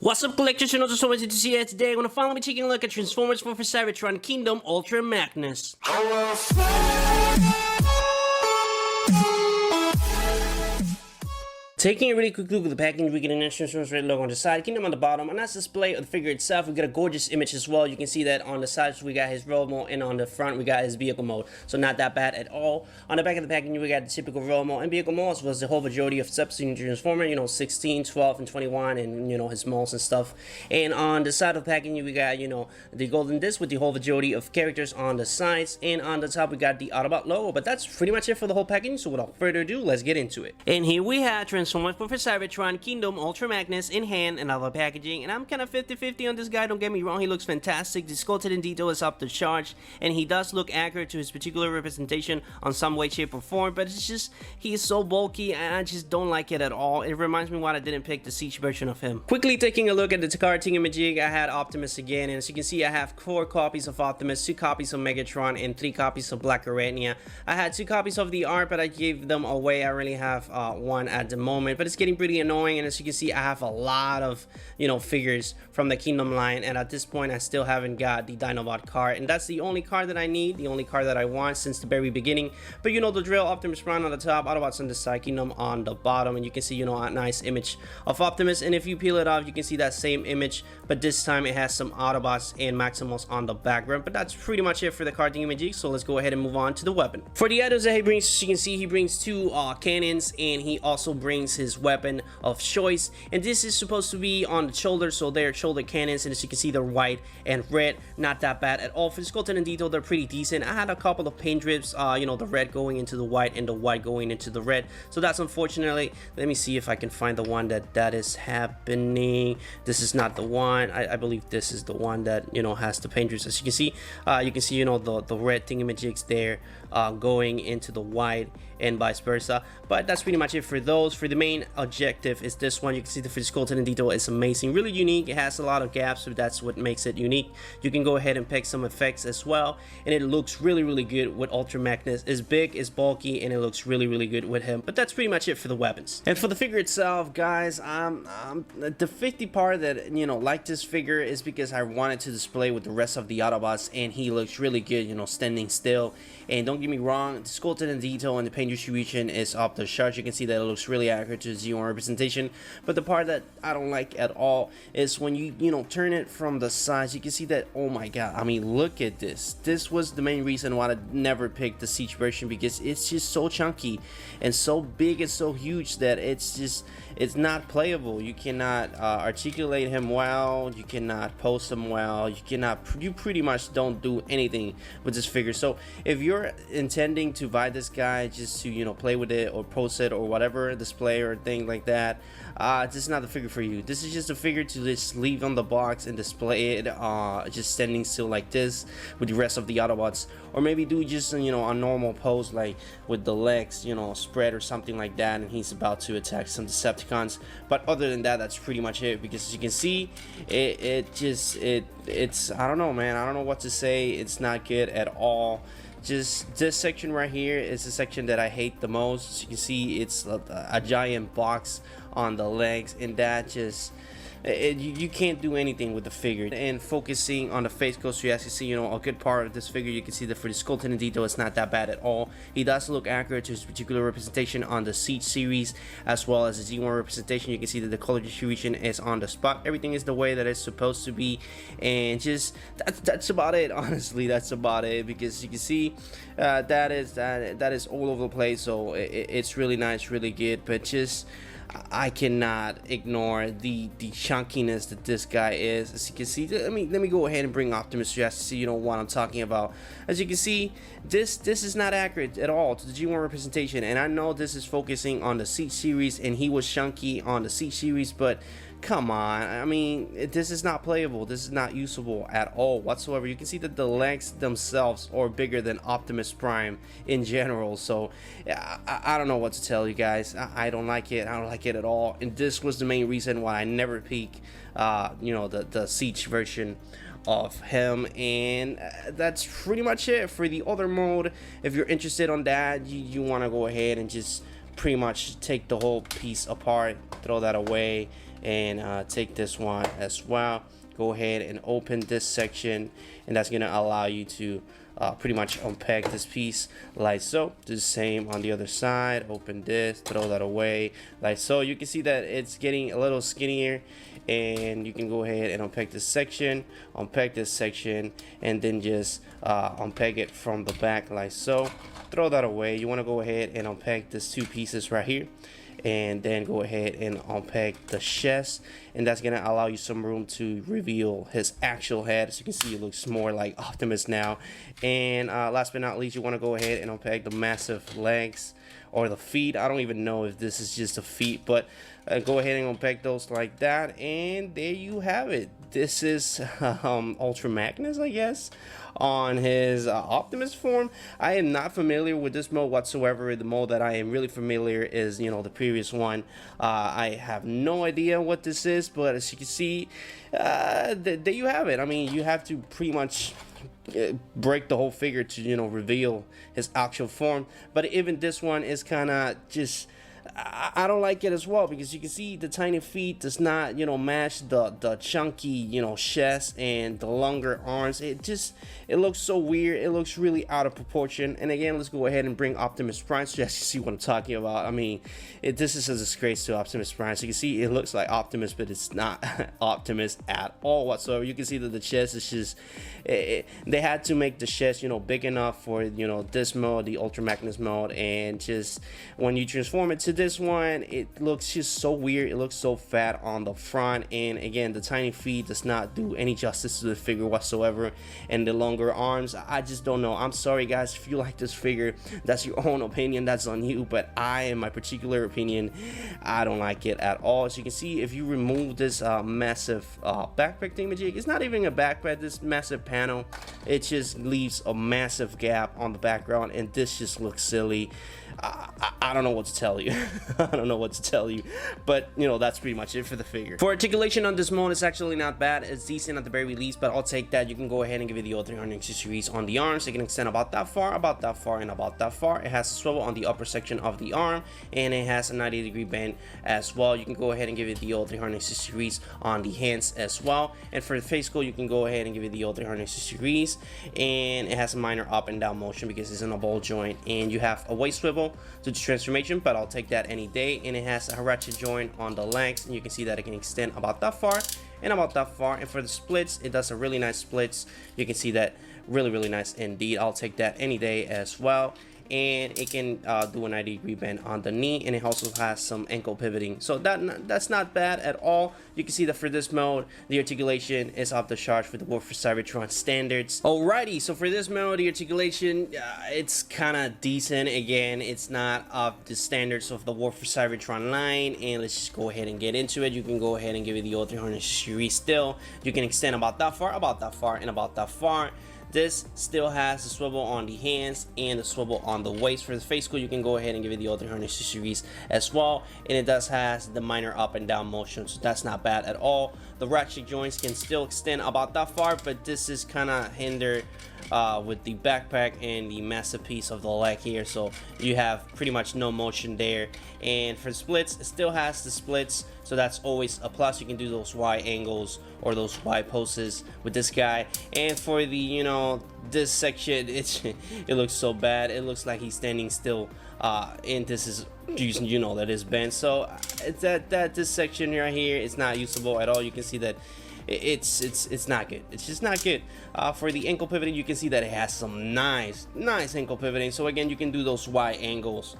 What's up, collectors and also to see you today. I'm going to finally be taking a look at Transformers WFC Cybertron Kingdom Ultra Magnus. Taking a really quick look at the packaging, we get an Transformers red logo on the side, Kingdom on the bottom. On that display of the figure itself, we get a gorgeous image as well. You can see that on the sides we got his road mode, and on the front we got his vehicle mode. So not that bad at all. On the back of the packaging, we got the typical road mode and vehicle modes, was the whole majority of substitute Transformer, 16, 12, and 21, and his molds and stuff. And on the side of the packaging, we got the golden disc with the whole majority of characters on the sides, and on the top we got the Autobot logo. But that's pretty much it for the whole packaging. So without further ado, let's get into it. And here we have Transformers WFC Cybertron Kingdom Ultra Magnus in hand and other packaging, and I'm kind of 50-50 on this guy. Don't get me wrong, he looks fantastic. The sculpted in detail is up to charge, and he does look accurate to his particular representation on some way, shape, or form. But it's just he is so bulky, and I just don't like it at all. It reminds me why I didn't pick the Siege version of him. Quickly taking a look at the card thingamajig, I had Optimus again, and as you can see, I have 4 copies of Optimus, 2 copies of Megatron, and 3 copies of Black Arachnia. I had 2 copies of the art, but I gave them away. I really have one at the moment, but it's getting pretty annoying. And as you can see, I have a lot of figures from the Kingdom line, and at this point I still haven't got the Dinobot card, and that's the only card that I need, the only card that I want since the very beginning. But the drill, Optimus Prime on the top, Autobots on the side, Kingdom on the bottom, and you can see a nice image of Optimus. And if you peel it off, you can see that same image, but this time it has some Autobots and Maximus on the background. But that's pretty much it for the card thingamajig, so let's go ahead and move on to the weapon. For the items that he brings, as you can see, he brings 2 cannons, and he also brings his weapon of choice, and this is supposed to be on the shoulder, so they're shoulder cannons, and as you can see, they're white and red. Not that bad at all. For the sculpted and detail, they're pretty decent. I had a couple of paint drips, the red going into the white and the white going into the red, so that's unfortunately. Let me see if I can find the one that is happening. This is not the one. I believe this is the one that has the paint drips. As you can see, the red thingamajigs there going into the white and vice versa. But that's pretty much it for those. For the main objective is this one. You can see the sculpted in detail is amazing, really unique. It has a lot of gaps, so that's what makes it unique. You can go ahead and pick some effects as well, and it looks really good with Ultra Magnus. It's big, it's bulky, and it looks really good with him. But that's pretty much it for the weapons. And for the figure itself, guys, the 50 part that like this figure is because I wanted to display with the rest of the Autobots, and he looks really good, standing still. And don't get me wrong, the sculpted in detail and the paint distribution is up the charts. You can see that it looks really accurate to the Z1 representation. But the part that I don't like at all is when you turn it from the sides. You can see that, oh my god, I mean, look at this. This was the main reason why I never picked the Siege version, because it's just so chunky and so big and so huge that it's not playable. You cannot articulate him well, you cannot post him well, you pretty much don't do anything with this figure. So if you're intending to buy this guy just to play with it or post it or whatever, display or thing like that, this is not the figure for you. This is just a figure to just leave on the box and display it just standing still like this with the rest of the Autobots, or maybe do just a normal pose like with the legs spread or something like that, and he's about to attack some Decepticons. But other than that, that's pretty much it, because as you can see, it's I don't know, man, I don't know what to say. It's not good at all. Just this section right here is the section that I hate the most. As you can see, it's a giant box on the legs, and that just you can't do anything with the figure. And focusing on the face goes to, as you see, a good part of this figure. You can see that for the sculpted in detail, it's not that bad at all. He does look accurate to his particular representation on the Siege series, as well as the Z1 representation. You can see that the color distribution is on the spot. Everything is the way that it's supposed to be, and just that's about it. Honestly, that's about it, because you can see that is all over the place. So it's really nice, really good, but just I cannot ignore the chunkiness that this guy is. As you can see, let me go ahead and bring Optimus just to see what I'm talking about. As you can see, this is not accurate at all to the G1 representation, and I know this is focusing on the Siege series, and he was chunky on the Siege series, but come on, I mean, this is not playable. This is not usable at all whatsoever. You can see that the legs themselves are bigger than Optimus Prime in general. So I don't know what to tell you guys. I don't like it. I don't like it at all, and this was the main reason why I never picked the Siege version of him. And that's pretty much it for the other mode. If you're interested on that, you want to go ahead and just pretty much take the whole piece apart, throw that away, and take this one as well. Go ahead and open this section, and that's gonna allow you to pretty much unpack this piece like so. Do the same on the other side. Open this, throw that away like so. You can see that it's getting a little skinnier, and you can go ahead and unpack this section, and then just unpack it from the back like so. Throw that away. You want to go ahead and unpack these two pieces right here, and then go ahead and unpack the chest, and that's gonna allow you some room to reveal his actual head. As you can see, it looks more like Optimus now. And last but not least, you want to go ahead and unpack the massive legs or the feet. I don't even know if this is just a feet, but go ahead and unpack those like that, and there you have it. This is Ultra Magnus, I guess, on his Optimus form. I am not familiar with this mode whatsoever. The mode that I am really familiar is, you know, the previous one. I have no idea what this is, but as you can see, there you have it. I mean, you have to pretty much break the whole figure to, you know, reveal his actual form. But even this one is kind of just, I don't like it as well, because you can see the tiny feet does not, you know, match the chunky, you know, chest and the longer arms. It looks so weird. It looks really out of proportion. And again, let's go ahead and bring Optimus Prime so you guys can see what I'm talking about. I mean, this is a disgrace to Optimus Prime. So you can see it looks like Optimus, but it's not Optimus at all whatsoever. You can see that the chest is just, they had to make the chest, you know, big enough for, you know, this mode, the Ultra Magnus mode, and just when you transform it to this one, it looks just so weird. It looks so fat on the front, and again, the tiny feet does not do any justice to the figure whatsoever, and the longer arms, I just don't know. I'm sorry guys, if you like this figure, that's your own opinion, that's on you, but in my particular opinion, I don't like it at all. As you can see, if you remove this massive backpack thingamajig, it's not even a backpack, this massive panel, it just leaves a massive gap on the background, and this just looks silly. I don't know what to tell you. I don't know what to tell you, but you know, that's pretty much it for the figure. For articulation on this mode, it's actually not bad. It's decent at the very least, but I'll take that. You can go ahead and give it the O300 accessories on the arms. It can extend about that far, and about that far. It has a swivel on the upper section of the arm, and it has a 90-degree bend as well. You can go ahead and give it the O300 accessories on the hands as well. And for the face skull, you can go ahead and give it the O300 accessories, and it has a minor up and down motion because it's in a ball joint, and you have a waist swivel to the transformation, but I'll take that any day. And it has a ratchet joint on the legs, and you can see that it can extend about that far and about that far. And for the splits, it does a really nice splits. You can see that really nice indeed. I'll take that any day as well. And it can do a 90-degree bend on the knee, and it also has some ankle pivoting, so that's not bad at all. You can see that for this mode, the articulation is off the charts with the War for Cybertron standards. Alrighty, so for this mode, the articulation, it's kind of decent. Again, it's not of the standards of the War for Cybertron line, and let's just go ahead and get into it. You can go ahead and give it the O300 series still. You can extend about that far, and about that far. This still has the swivel on the hands and the swivel on the waist. For the face skull, you can go ahead and give it the O300 series as well, and it does has the minor up and down motion, so that's not bad at all. The ratchet joints can still extend about that far, but this is kind of hindered with the backpack and the massive piece of the leg here, so you have pretty much no motion there. And for the splits, it still has the splits, so that's always a plus. You can do those Y angles or those Y poses with this guy. And for the, you know, this section, it looks so bad. It looks like he's standing still, and this is, you know, that is bent. So it's that this section right here is not usable at all. You can see that it's not good. It's just not good. For the ankle pivoting, you can see that it has some nice ankle pivoting. So again, you can do those wide angles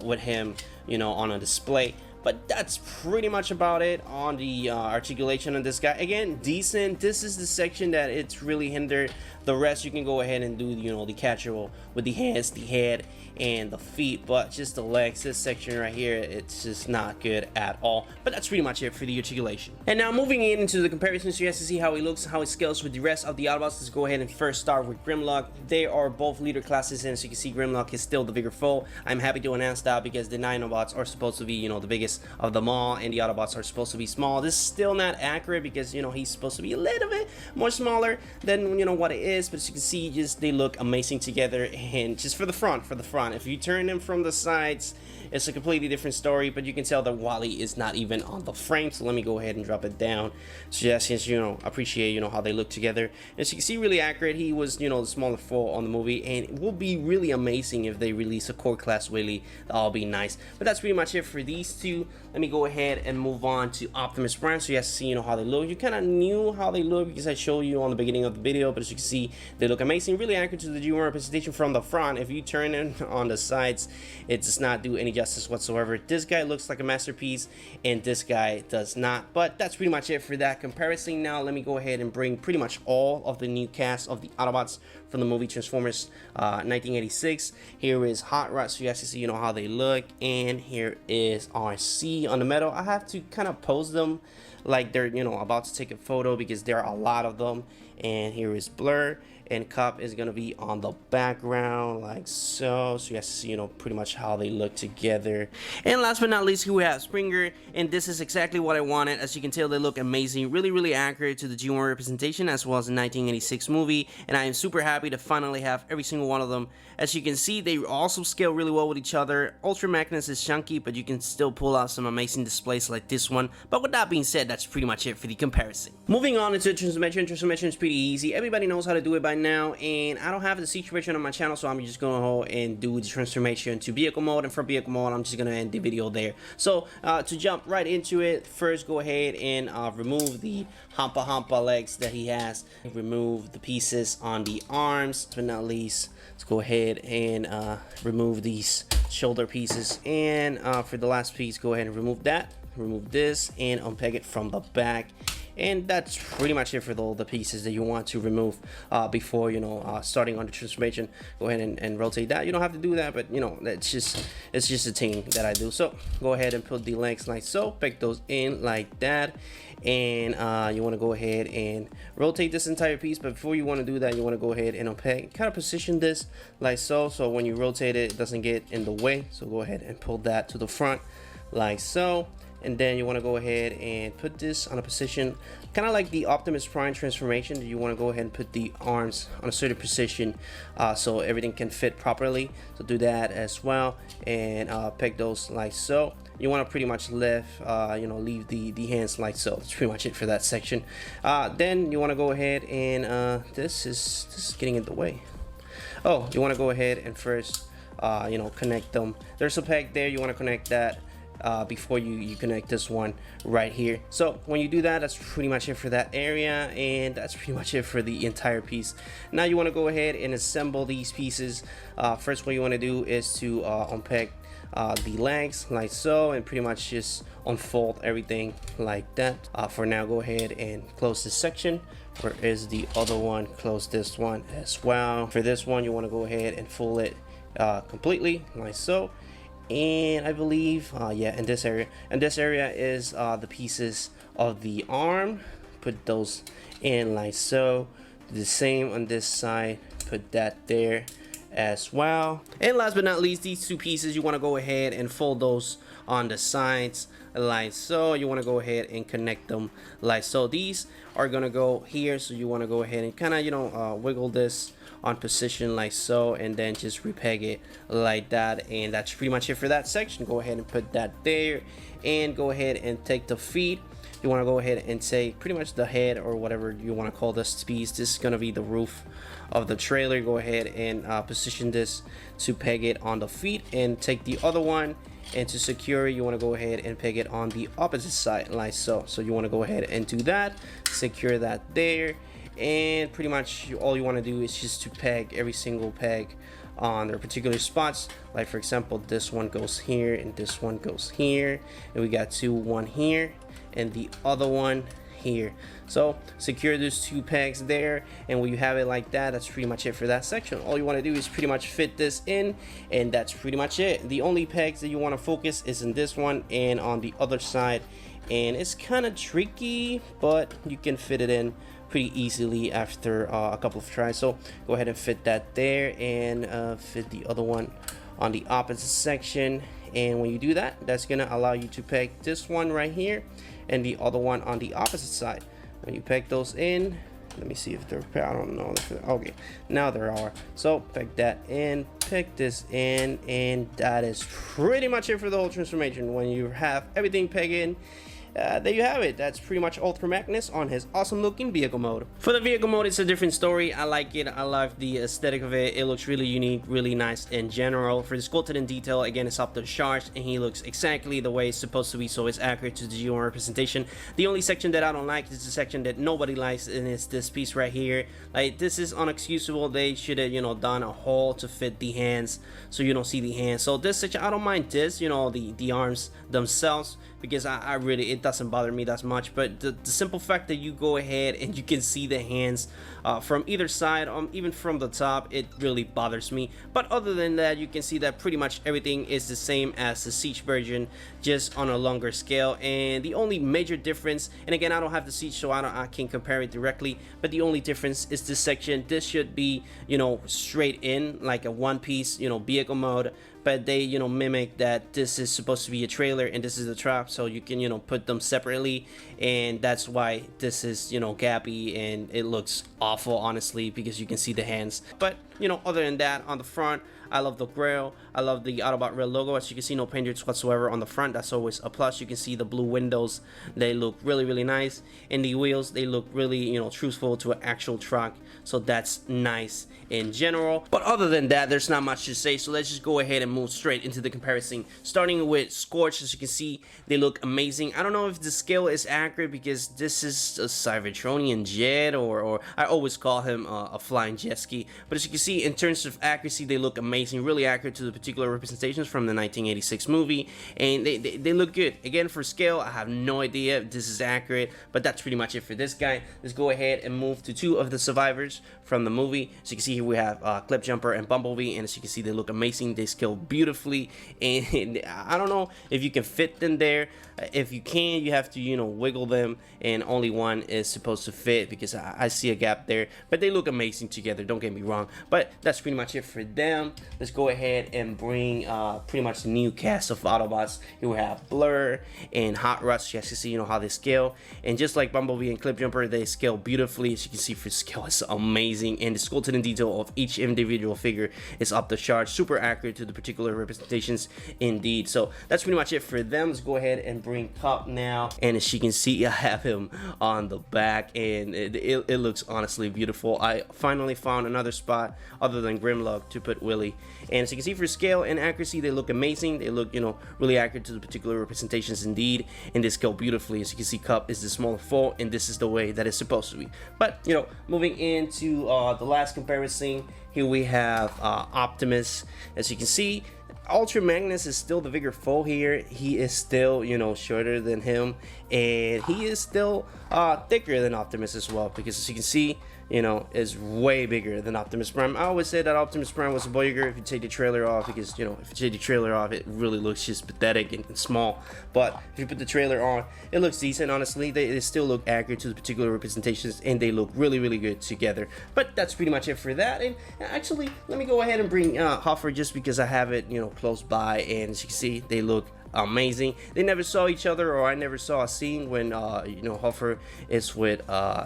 with him, you know, on a display. But that's pretty much about it on the articulation of this guy. Again, decent. This is the section that it's really hindered. The rest you can go ahead and do, you know, the catchable with the hands, the head, and the feet, but just the legs, this section right here, it's just not good at all. But that's pretty much it for the articulation. And now moving into the comparison, so you guys can see how he looks, how it scales with the rest of the Autobots. Let's go ahead and first start with Grimlock. They are both leader classes, and as you can see, Grimlock is still the bigger foe. I'm happy to announce that because the Dinobots are supposed to be, you know, the biggest biggest of them all, and the Autobots are supposed to be small. This is still not accurate because, you know, he's supposed to be a little bit more smaller than, you know, what it is, but as you can see, just they look amazing together. And just for the front, if you turn them from the sides, it's a completely different story, but you can tell that Wally is not even on the frame. So let me go ahead and drop it down so just, you know, appreciate, you know, how they look together. As you can see, really accurate. He was, you know, the smaller foil on the movie, and it will be really amazing if they release a core class Willy. That'll be nice. But that's pretty much it for these two. Let me go ahead and move on to Optimus Prime so you guys see, you know, how they look. You kind of knew how they look because I showed you on the beginning of the video, but as you can see, they look amazing, really accurate to the G1 representation from the front. If you turn it on the sides, it does not do any justice whatsoever. This guy looks like a masterpiece, and this guy does not. But that's pretty much it for that comparison. Now let me go ahead and bring pretty much all of the new cast of the Autobots from the movie Transformers 1986. Here is Hot Rod so you guys can see, you know, how they look, and here is RC on the metal. I have to kind of pose them like they're, you know, about to take a photo because there are a lot of them. And here is Blur, and Cup is gonna be on the background like so you guys see, you know, pretty much how they look together. And last but not least, here we have Springer, and this is exactly what I wanted. As you can tell, they look amazing, really accurate to the G1 representation as well as the 1986 movie, and I am super happy to finally have every single one of them. As you can see, they also scale really well with each other. Ultra Magnus is chunky, but you can still pull out some amazing displays like this one. But with that being said, that's pretty much it for the comparison. Moving on into transformation. Transformation is pretty easy. Everybody knows how to do it by now, and I don't have the situation on my channel, so I'm just gonna go and do the transformation to vehicle mode, and from vehicle mode I'm just gonna end the video there. So to jump right into it, first go ahead and remove the Hampa legs that he has, remove the pieces on the arms. But not least, let's go ahead and remove these shoulder pieces, and for the last piece, go ahead and remove that, remove this, and unpeg it from the back. And that's pretty much it for all the pieces that you want to remove before, you know, starting on the transformation. Go ahead and rotate that. You don't have to do that, but you know, it's just a thing that I do. So go ahead and put the legs like so, pick those in like that, and you want to go ahead and rotate this entire piece. But before you want to do that, you want to go ahead and unpeg, kind of position this like so when you rotate it, it doesn't get in the way. So go ahead and pull that to the front like so. And then you want to go ahead and put this on a position kind of like the Optimus Prime transformation. You want to go ahead and put the arms on a certain position so everything can fit properly. So do that as well, and pick those like so. You want to pretty much lift, you know, leave the hands like so. That's pretty much it for that section. Then you want to go ahead and this is getting in the way. Oh, you want to go ahead and first you know, connect them. There's a peg there. You want to connect that before you connect this one right here. So when you do that, that's pretty much it for that area, and that's pretty much it for the entire piece. Now you want to go ahead and assemble these pieces. First, what you want to do is to unpeg the legs like so, and pretty much just unfold everything like that. For now, go ahead and close this section. Where is the other one? Close this one as well. For this one, you want to go ahead and fold it completely like so. And I believe yeah, in this area is the pieces of the arm. Put those in like so. The same on this side, put that there as well. And last but not least, these two pieces, you want to go ahead and fold those on the sides like so. You want to go ahead and connect them like so. These are gonna go here, so you want to go ahead and kind of, you know, wiggle this on position like so, and then just repeg it like that. And that's pretty much it for that section. Go ahead and put that there, and go ahead and take the feet. You want to go ahead and take pretty much the head, or whatever you want to call this piece. This is going to be the roof of the trailer. Go ahead and position this to peg it on the feet, and take the other one, and to secure it, you want to go ahead and peg it on the opposite side like so. So you want to go ahead and do that, secure that there. And pretty much all you want to do is just to peg every single peg on their particular spots. Like for example, this one goes here, and this one goes here, and we got one here and the other one here. So secure those two pegs there, and when you have it like that, that's pretty much it for that section. All you want to do is pretty much fit this in, and that's pretty much it. The only pegs that you want to focus is in this one and on the other side, and it's kind of tricky, but you can fit it in pretty easily after a couple of tries. So go ahead and fit that there, and fit the other one on the opposite section, and when you do that, that's gonna allow you to peg this one right here and the other one on the opposite side. When you peg those in, let me see if they're, I don't know if they're, okay, now there are. So peg that in, peg this in, and that is pretty much it for the whole transformation. When you have everything pegged in, there you have it. That's pretty much Ultra Magnus on his awesome looking vehicle mode. For the vehicle mode, it's a different story. I like it. I love the aesthetic of it. It looks really unique, really nice in general. For the sculpted in detail, again, it's up to the charge, and he looks exactly the way it's supposed to be, so it's accurate to the G1 representation. The only section that I don't like is the section that nobody likes, and it's this piece right here. Like, this is unexcusable. They should have, you know, done a hole to fit the hands so you don't see the hands. So this section, I don't mind this, you know, the arms themselves, because I really, it doesn't bother me that much. But the simple fact that you go ahead and you can see the hands from either side, even from the top, it really bothers me. But other than that, you can see that pretty much everything is the same as the Siege version, just on a longer scale. And the only major difference, and again, I don't have the Siege, so I can't compare it directly, but the only difference is this section. This should be, you know, straight in like a one piece, you know, vehicle mode, but they, you know, mimic that this is supposed to be a trailer and this is a truck, so you can, you know, put them separately, and that's why this is, you know, gappy and it looks awful, honestly, because you can see the hands. But, you know, other than that, on the front, I love the grill. I love the Autobot Red logo. As you can see, no painters whatsoever on the front. That's always a plus. You can see the blue windows. They look really, really nice. And the wheels, they look really, you know, truthful to an actual truck. So that's nice in general. But other than that, there's not much to say. So let's just go ahead and move straight into the comparison. Starting with Scorch, as you can see, they look amazing. I don't know if the scale is accurate because this is a Cybertronian jet, or I always call him a flying jet ski. But as you can see, in terms of accuracy, they look amazing, really accurate to the particular representations from the 1986 movie, and they look good. Again, for scale, I have no idea if this is accurate, but that's pretty much it for this guy. Let's go ahead and move to two of the survivors from the movie. As you can see here, we have Clip Jumper and Bumblebee, and as you can see, they look amazing. They scale beautifully, and I don't know if you can fit them there. If you can, you have to, you know, wiggle them, and only one is supposed to fit because I see a gap there, but they look amazing together, don't get me wrong. But that's pretty much it for them. Let's go ahead and bring pretty much the new cast of Autobots. Here we have Blur and Hot Rod. You guys can see, you know, how they scale, and just like Bumblebee and Clip Jumper, they scale beautifully. As you can see, for scale, it's amazing, and the sculpted in detail of each individual figure is up the chart, super accurate to the particular representations indeed. So that's pretty much it for them. Let's go ahead and bring Cup now, and as you can see, I have him on the back, and it looks honestly beautiful. I finally found another spot other than Grimlock to put Willie, and as you can see, for scale and accuracy, they look amazing. They look, you know, really accurate to the particular representations indeed, and they scale beautifully. As you can see, Cup is the smaller foal, and this is the way that it's supposed to be. But, you know, moving into the last comparison, here we have Optimus. As you can see, Ultra Magnus is still the bigger foal here. He is still, you know, shorter than him, and he is still thicker than Optimus as well, because as you can see, you know, is way bigger than Optimus Prime. I always say that Optimus Prime was bigger if you take the trailer off, because, you know, if you take the trailer off, it really looks just pathetic and small. But if you put the trailer on, it looks decent, honestly. They still look accurate to the particular representations, and they look really, really good together. But that's pretty much it for that. And actually, let me go ahead and bring Huffer, just because I have it, you know, close by, and as you can see, they look amazing. They never saw each other, or I never saw a scene when you know, Huffer is with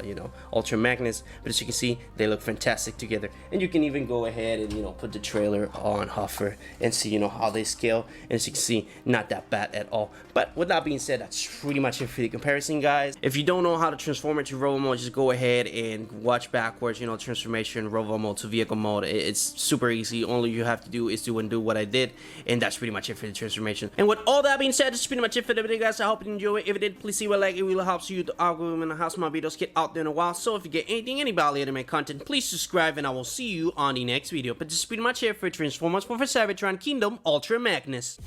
you know, Ultra Magnus, but as you can see, they look fantastic together. And you can even go ahead and, you know, put the trailer on Huffer and see, you know, how they scale, and as you can see, not that bad at all. But with that being said, that's pretty much it for the comparison, guys. If you don't know how to transform into Robo mode, just go ahead and watch backwards, you know, transformation Robo mode to vehicle mode. It's super easy. Only you have to do is to undo what I did, and that's pretty much it for the transformation. And with all that being said, this is pretty much it for the video, guys. I hope you enjoyed it. If you did, please leave a like. It really helps you, the algorithm, and how my videos get out there in a while. So if you get anything, any value anime content, please subscribe, and I will see you on the next video. But this is pretty much it for Transformers WFC Cybertron Kingdom Ultra Magnus.